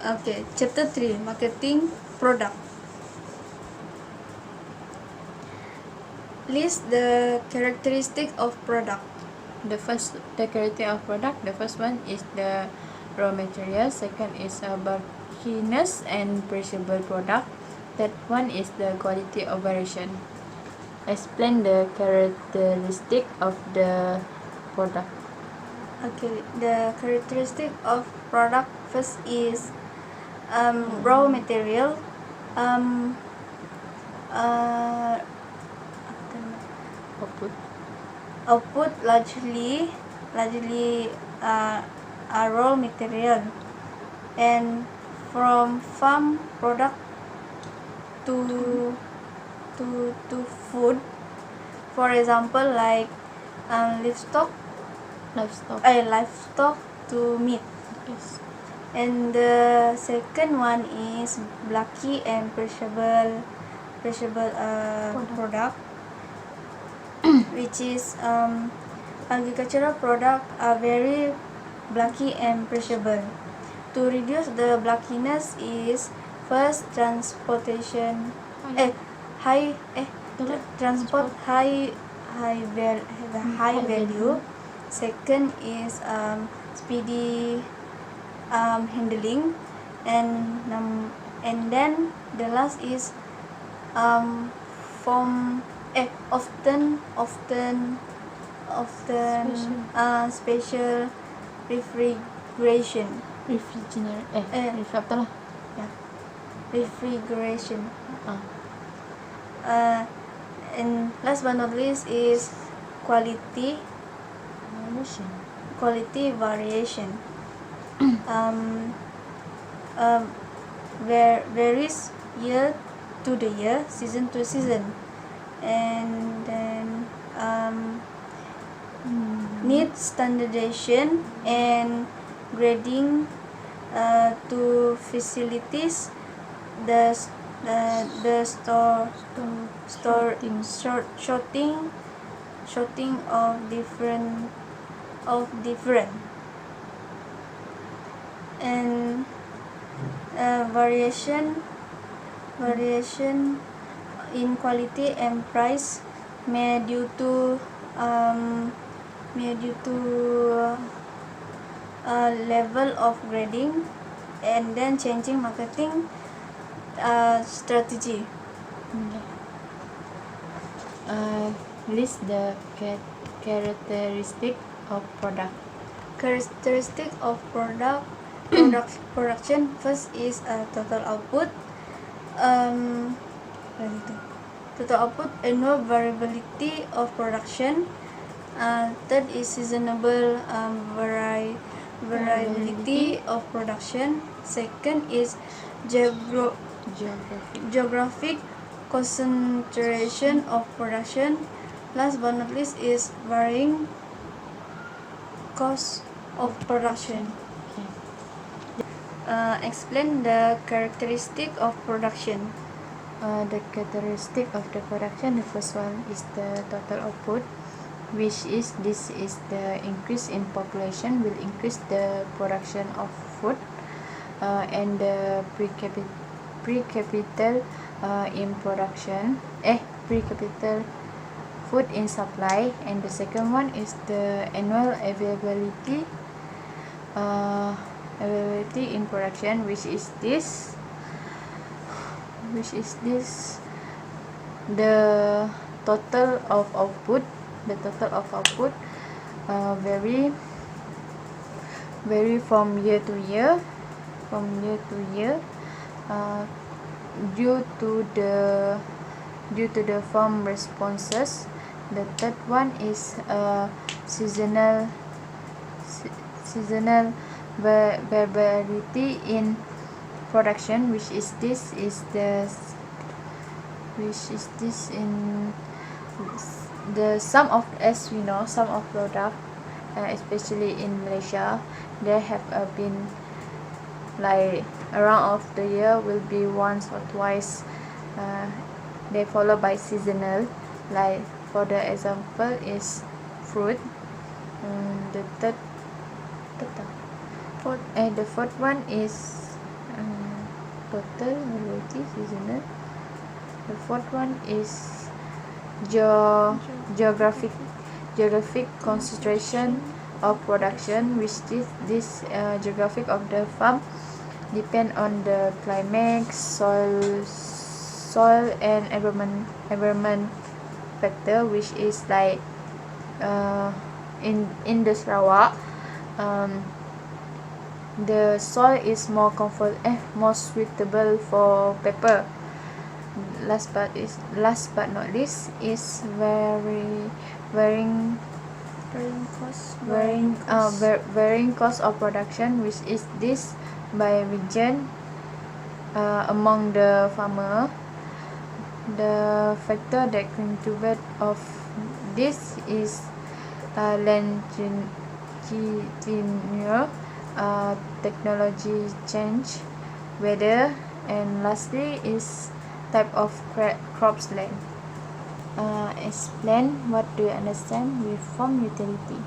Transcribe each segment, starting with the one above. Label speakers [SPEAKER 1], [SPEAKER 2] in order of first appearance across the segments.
[SPEAKER 1] Okay, chapter 3, marketing product. List the characteristic of product.
[SPEAKER 2] The characteristic of product, the first one is the raw material, second is bulkiness and perishable product, third one is the quality of variation. Explain the characteristic of the product.
[SPEAKER 1] Okay, the characteristic of product first is raw material. Output largely raw material, and from farm product to food. For example, like livestock to meat.
[SPEAKER 2] Yes.
[SPEAKER 1] And the second one is bulky and perishable product, which is agricultural product are very bulky and perishable. To reduce the bulkiness is first transport high value. Second is speedy handling, and then the last is often special refrigeration. Refrigeration. And last but not least is quality variation. Varies year to the year, season to season, and then need standardization and grading to facilities the sorting of different and variation in quality and price may due to level of grading, and then changing marketing strategy.
[SPEAKER 2] List the characteristic of product.
[SPEAKER 1] Characteristic of production first is total output. Total output, annual variability of production. Third is seasonable variability of production. Second is geographic concentration of production. Last but not least is varying cost of production. Explain the characteristic of production.
[SPEAKER 2] The characteristic of the production, the first one is the total output, which is this is the increase in population will increase the production of food, and the per capita in production per capita food in supply. And the second one is the annual availability in production, which is this the total of output vary from year to year due to the farm responses. The third one is seasonal variability in production, which is this in the some of, as we know, some of product, especially in Malaysia, there have been like around of the year will be once or twice they followed by seasonal, like for the example is fruit. The fourth one is total variety seasonal. The fourth one is geographic concentration of production, which is this geographic of the farm depend on the climate, soil and environment factor, which is like in the Sarawak, the soil is more suitable for pepper. Last but not least is varying cost of production, which is this by region among the farmer. The factor that contribute of this is land tenure, technology change, weather, and lastly is type of crops land. Explain what do you understand with farm utility.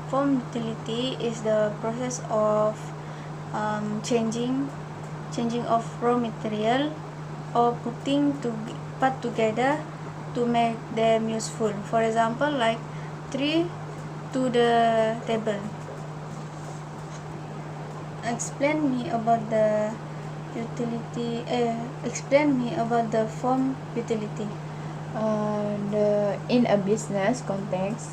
[SPEAKER 1] Farm utility is the process of changing of raw material or put together to make them useful. For example, like tree to the table. Explain me about the farm utility.
[SPEAKER 2] In a business context,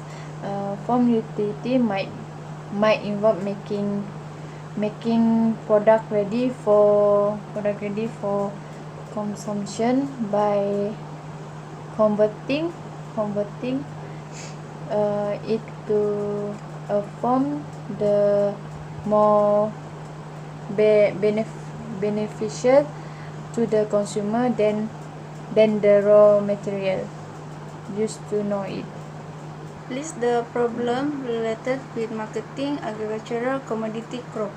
[SPEAKER 2] farm utility might involve making product ready for consumption by converting it to a form the more beneficial to the consumer than the raw material used to know it.
[SPEAKER 1] List the problem related with marketing agricultural commodity crop.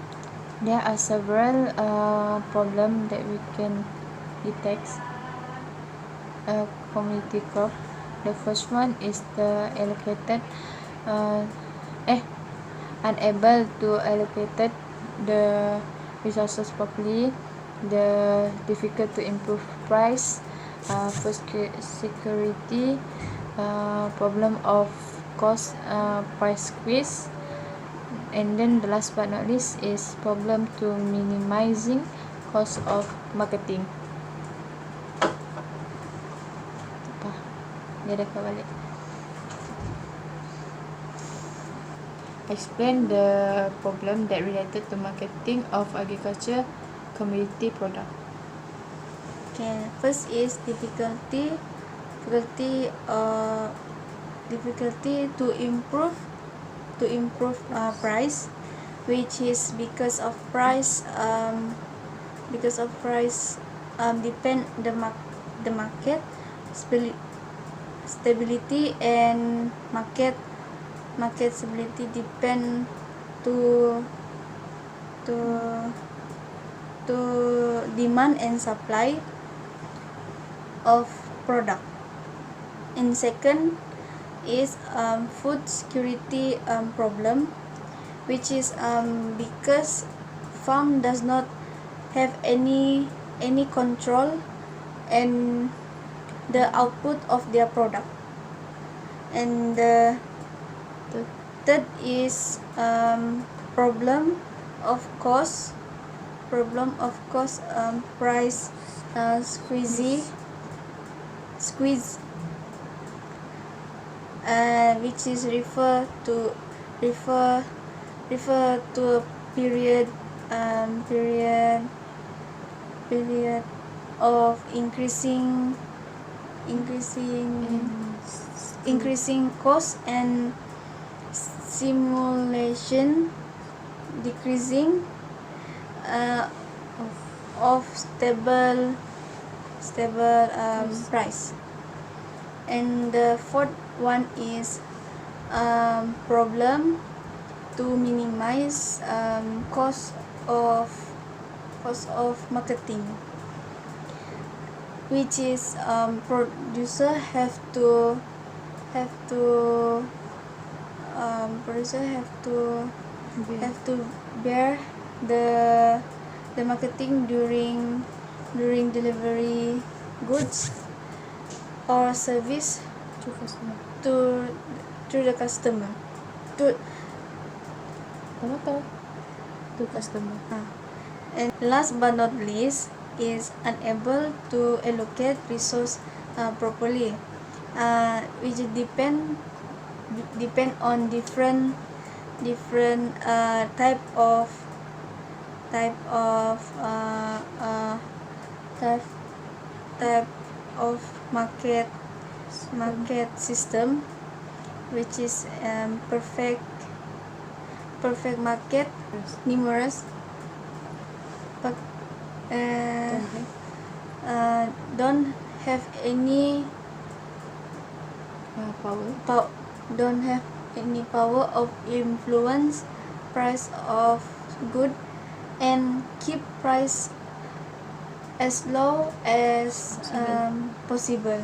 [SPEAKER 2] There are several problems that we can detect commodity crop. The first one is the unable to allocate the resources properly, the difficult to improve price, food security, problem of cost, price squeeze, and then the last but not least is problem to minimizing cost of marketing. Dia dapat balik. Explain the problem that related to marketing of agriculture commodity product.
[SPEAKER 1] Okay, first is difficulty to improve price, which is because of price depend the market stability, and market stability depend to demand and supply of product. And second is food security problem, which is because farm does not have any control and the output of their product. And the third is problem of cost, price squeeze, which is refer to a period of increasing cost and simulation decreasing of stable price. And the fourth one is problem to minimize cost of marketing, which is producer have to bear the marketing during delivery goods or service
[SPEAKER 2] To customer.
[SPEAKER 1] to the customer.
[SPEAKER 2] To customer.
[SPEAKER 1] And last but not least is unable to allocate resource properly, which depend on different type of market system, which is perfect market, numerous, but don't have any power of influence price of good and keep price as low as possible.